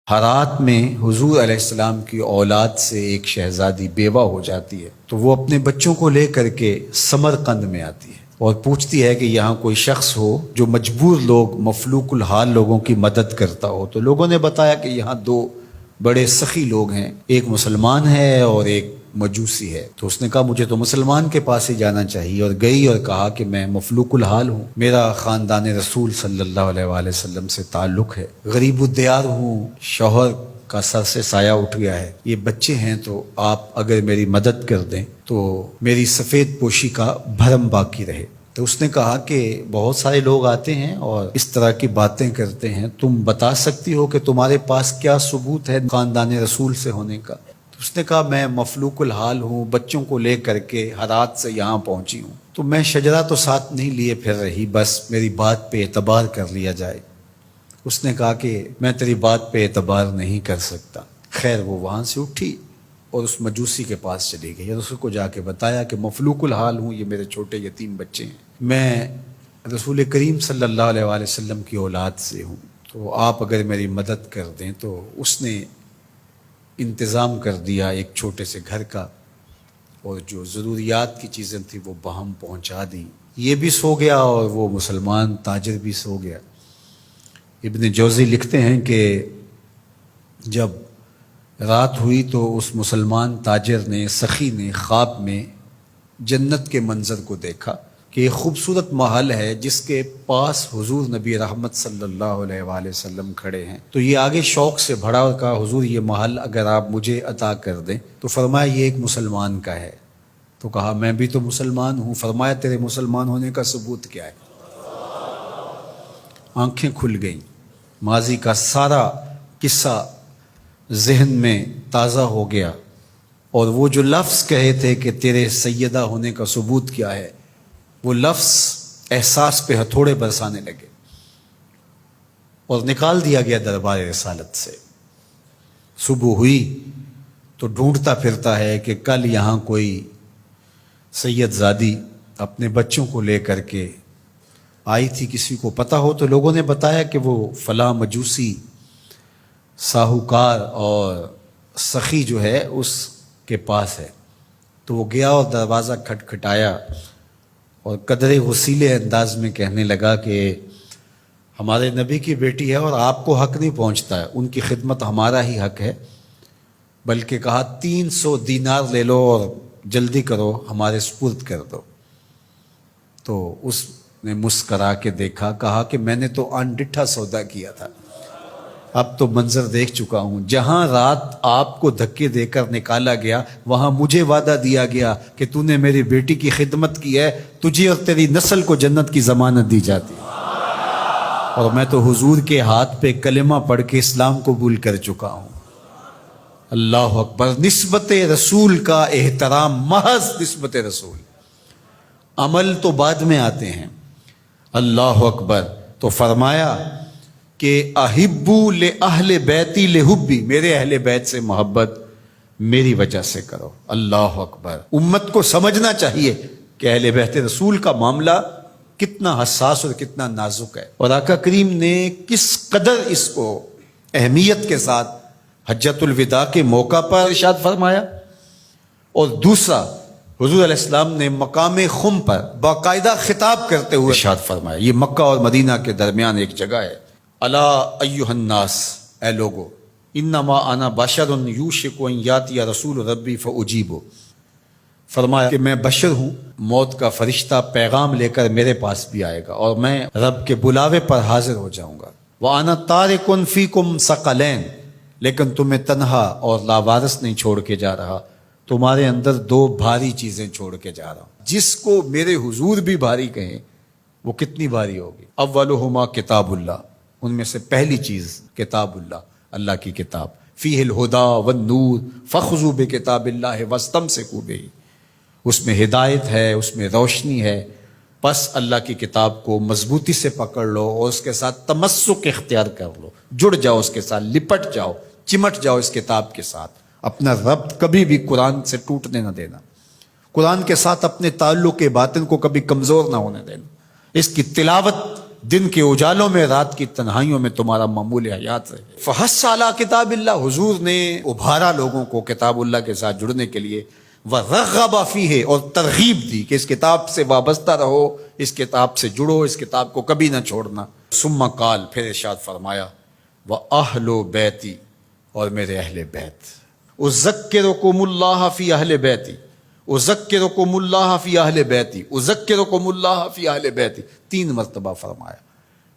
حرات میں حضور علیہ السلام کی اولاد سے ایک شہزادی بیوہ ہو جاتی ہے تو وہ اپنے بچوں کو لے کر کے سمرقند میں آتی ہے اور پوچھتی ہے کہ یہاں کوئی شخص ہو جو مجبور لوگ مفلوق الحال لوگوں کی مدد کرتا ہو۔ تو لوگوں نے بتایا کہ یہاں دو بڑے سخی لوگ ہیں، ایک مسلمان ہے اور ایک مجوسی ہے۔ تو اس نے کہا مجھے تو مسلمان کے پاس ہی جانا چاہیے، اور گئی اور کہا کہ میں مفلوق الحال ہوں، میرا خاندان رسول صلی اللہ علیہ وآلہ وسلم سے تعلق ہے، غریب الدیار ہوں، شوہر کا سر سے سایہ اٹھ گیا ہے، یہ بچے ہیں، تو آپ اگر میری مدد کر دیں تو میری سفید پوشی کا بھرم باقی رہے۔ تو اس نے کہا کہ بہت سارے لوگ آتے ہیں اور اس طرح کی باتیں کرتے ہیں، تم بتا سکتی ہو کہ تمہارے پاس کیا ثبوت ہے خاندان رسول سے ہونے کا؟ تو اس نے کہا میں مفلوق الحال ہوں، بچوں کو لے کر کے ہرات سے یہاں پہنچی ہوں، تو میں شجرہ تو ساتھ نہیں لیے پھر رہی، بس میری بات پہ اعتبار کر لیا جائے۔ اس نے کہا کہ میں تیری بات پہ اعتبار نہیں کر سکتا۔ خیر وہ وہاں سے اٹھی اور اس مجوسی کے پاس چلی گئی اور اس کو جا کے بتایا کہ مفلوق الحال ہوں، یہ میرے چھوٹے یتیم بچے ہیں، میں رسول کریم صلی اللہ علیہ وآلہ وسلم کی اولاد سے ہوں، تو آپ اگر میری مدد کر دیں۔ تو اس نے انتظام کر دیا ایک چھوٹے سے گھر کا، اور جو ضروریات کی چیزیں تھیں وہ باہم پہنچا دیں۔ یہ بھی سو گیا اور وہ مسلمان تاجر بھی سو گیا۔ ابن جوزی لکھتے ہیں کہ جب رات ہوئی تو اس مسلمان تاجر نے، سخی نے، خواب میں جنت کے منظر کو دیکھا کہ ایک خوبصورت محل ہے جس کے پاس حضور نبی رحمت صلی اللہ علیہ وآلہ وسلم کھڑے ہیں۔ تو یہ آگے شوق سے بھرا اور کہا حضور یہ محل اگر آپ مجھے عطا کر دیں۔ تو فرمایا یہ ایک مسلمان کا ہے۔ تو کہا میں بھی تو مسلمان ہوں۔ فرمایا تیرے مسلمان ہونے کا ثبوت کیا ہے؟ آنکھیں کھل گئیں، ماضی کا سارا قصہ ذہن میں تازہ ہو گیا، اور وہ جو لفظ کہے تھے کہ تیرے سیدہ ہونے کا ثبوت کیا ہے، وہ لفظ احساس پہ ہتھوڑے برسانے لگے اور نکال دیا گیا دربار رسالت سے۔ صبح ہوئی تو ڈھونڈتا پھرتا ہے کہ کل یہاں کوئی سید زادی اپنے بچوں کو لے کر کے آئی تھی، کسی کو پتہ ہو تو لوگوں نے بتایا کہ وہ فلاں مجوسی ساہوکار اور سخی جو ہے اس کے پاس ہے۔ تو وہ گیا اور دروازہ کھٹکھٹایا اور قدرے غسیلے انداز میں کہنے لگا کہ ہمارے نبی کی بیٹی ہے اور آپ کو حق نہیں پہنچتا ہے، ان کی خدمت ہمارا ہی حق ہے، بلکہ کہا 300 دینار لے لو اور جلدی کرو ہمارے سپرد کر دو۔ تو اس نے مسکرا کے دیکھا، کہا کہ میں نے تو انڈٹھا سودا کیا تھا، اب تو منظر دیکھ چکا ہوں، جہاں رات آپ کو دھکے دے کر نکالا گیا وہاں مجھے وعدہ دیا گیا کہ تو نے میری بیٹی کی خدمت کی ہے، تجھے اور تیری نسل کو جنت کی ضمانت دی جاتی ہے، اور میں تو حضور کے ہاتھ پہ کلمہ پڑھ کے اسلام قبول کر چکا ہوں۔ اللہ اکبر۔ نسبت رسول کا احترام، محض نسبت رسول، عمل تو بعد میں آتے ہیں۔ اللہ اکبر۔ تو فرمایا کہ احبو لأہل بیتی لحبی، میرے اہل بیت سے محبت میری وجہ سے کرو۔ اللہ اکبر۔ امت کو سمجھنا چاہیے کہ اہل بیت رسول کا معاملہ کتنا حساس اور کتنا نازک ہے، اور آقا کریم نے کس قدر اس کو اہمیت کے ساتھ حجۃ الوداع کے موقع پر ارشاد فرمایا۔ اور دوسرا، حضور علیہ السلام نے مقام خم پر باقاعدہ خطاب کرتے ہوئے ارشاد فرمایا، یہ مکہ اور مدینہ کے درمیان ایک جگہ ہے، الا ایھا الناس، اے لوگو، انما انا بشر یوشک ان یاتی رسول ربی فاجیب، فرمایا کہ میں بشر ہوں، موت کا فرشتہ پیغام لے کر میرے پاس بھی آئے گا اور میں رب کے بلاوے پر حاضر ہو جاؤں گا۔ وانا تارک فیکم ثقلین، لیکن تمہیں تنہا اور لاوارث نہیں چھوڑ کے جا رہا، تمہارے اندر دو بھاری چیزیں چھوڑ کے جا رہا ہوں، جس کو میرے حضور بھی بھاری کہیں وہ کتنی بھاری ہوگی۔ اولہما کتاب اللہ، ان میں سے پہلی چیز کتاب اللہ، اللہ کی کتاب، فیہ الہدی والنور فخذوا بکتاب اللہ واستمسکوا بہ، اس میں ہدایت ہے، اس میں روشنی ہے، بس اللہ کی کتاب کو مضبوطی سے پکڑ لو اور اس کے ساتھ تمسک اختیار کر لو، جڑ جاؤ اس کے ساتھ، لپٹ جاؤ، چمٹ جاؤ اس کتاب کے ساتھ، اپنا ربط کبھی بھی قرآن سے ٹوٹنے نہ دینا، قرآن کے ساتھ اپنے تعلق باطن کو کبھی کمزور نہ ہونے دینا، اس کی تلاوت دن کے اجالوں میں رات کی تنہائیوں میں تمہارا معمول حیات رہے۔ فحث علی کتاب اللہ، حضور نے ابھارا لوگوں کو کتاب اللہ کے ساتھ جڑنے کے لیے، وَرَغَّبَ فِيهِ، اور ترغیب دی کہ اس کتاب سے وابستہ رہو، اس کتاب سے جڑو، اس کتاب کو کبھی نہ چھوڑنا۔ ثم قال، پھر ارشاد فرمایا، وَأَهْلُ بَيْتِي، اور میرے اہل بیت، اذکرکم اللہ فی اہل بیتی، اذکرکم اللہ فی اہل بیتی، اذکرکم اللہ فی اہل بیتی، 3 مرتبہ فرمایا،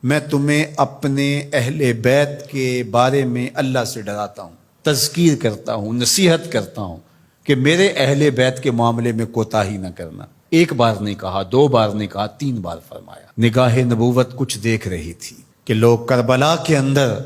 میں تمہیں اپنے اہل بیت کے بارے میں اللہ سے ڈراتا ہوں، تذکیر کرتا ہوں، نصیحت کرتا ہوں کہ میرے اہل بیت کے معاملے میں کوتاہی نہ کرنا۔ 1 بار نہیں کہا، 2 بار نہیں کہا، 3 بار فرمایا۔ نگاہ نبوت کچھ دیکھ رہی تھی کہ لوگ کربلا کے اندر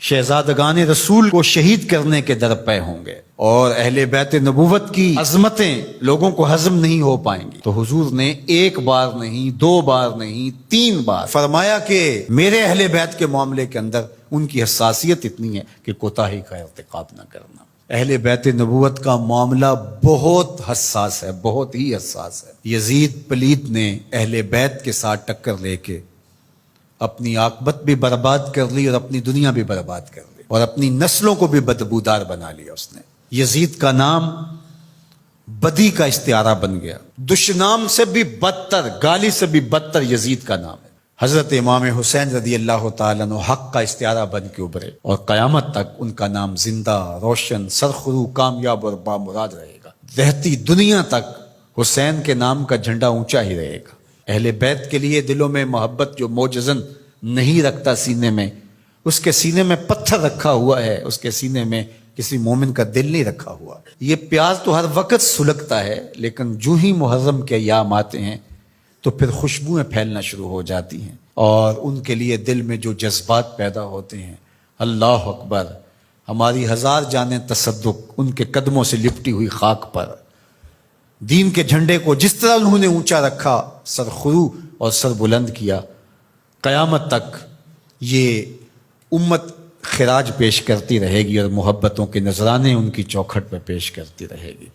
شہزادگان رسول کو شہید کرنے کے درپے ہوں گے، اور اہل بیت نبوت کی عظمتیں لوگوں کو ہضم نہیں ہو پائیں گی۔ تو حضور نے 1 بار نہیں، 2 بار نہیں، 3 بار فرمایا کہ میرے اہل بیت کے معاملے کے اندر ان کی حساسیت اتنی ہے کہ کوتاہی کا ارتکاب نہ کرنا۔ اہل بیت نبوت کا معاملہ بہت حساس ہے، بہت ہی حساس ہے۔ یزید پلیت نے اہل بیت کے ساتھ ٹکر لے کے اپنی عاقبت بھی برباد کر لی، اور اپنی دنیا بھی برباد کر لی، اور اپنی نسلوں کو بھی بدبودار بنا لیا اس نے۔ یزید کا نام بدی کا استعارہ بن گیا، دشنام سے بھی بدتر، گالی سے بھی بدتر یزید کا نام ہے۔ حضرت امام حسین رضی اللہ تعالیٰ عنہ حق کا استعارہ بن کے ابھرے، اور قیامت تک ان کا نام زندہ، روشن، سرخرو، کامیاب اور بامراد رہے گا۔ رہتی دنیا تک حسین کے نام کا جھنڈا اونچا ہی رہے گا۔ اہل بیت کے لیے دلوں میں محبت جو موجزن نہیں رکھتا سینے میں، اس کے سینے میں پتھر رکھا ہوا ہے، اس کے سینے میں کسی مومن کا دل نہیں رکھا ہوا۔ یہ پیاز تو ہر وقت سلگتا ہے، لیکن جو ہی محرم کے ایام آتے ہیں تو پھر خوشبوئیں پھیلنا شروع ہو جاتی ہیں، اور ان کے لیے دل میں جو جذبات پیدا ہوتے ہیں، اللہ اکبر، ہماری 1000 جانیں تصدق ان کے قدموں سے لپٹی ہوئی خاک پر۔ دین کے جھنڈے کو جس طرح انہوں نے اونچا رکھا، سرخرو اور سر بلند کیا، قیامت تک یہ امت خراج پیش کرتی رہے گی، اور محبتوں کے نذرانے ان کی چوکھٹ پہ پیش کرتی رہے گی۔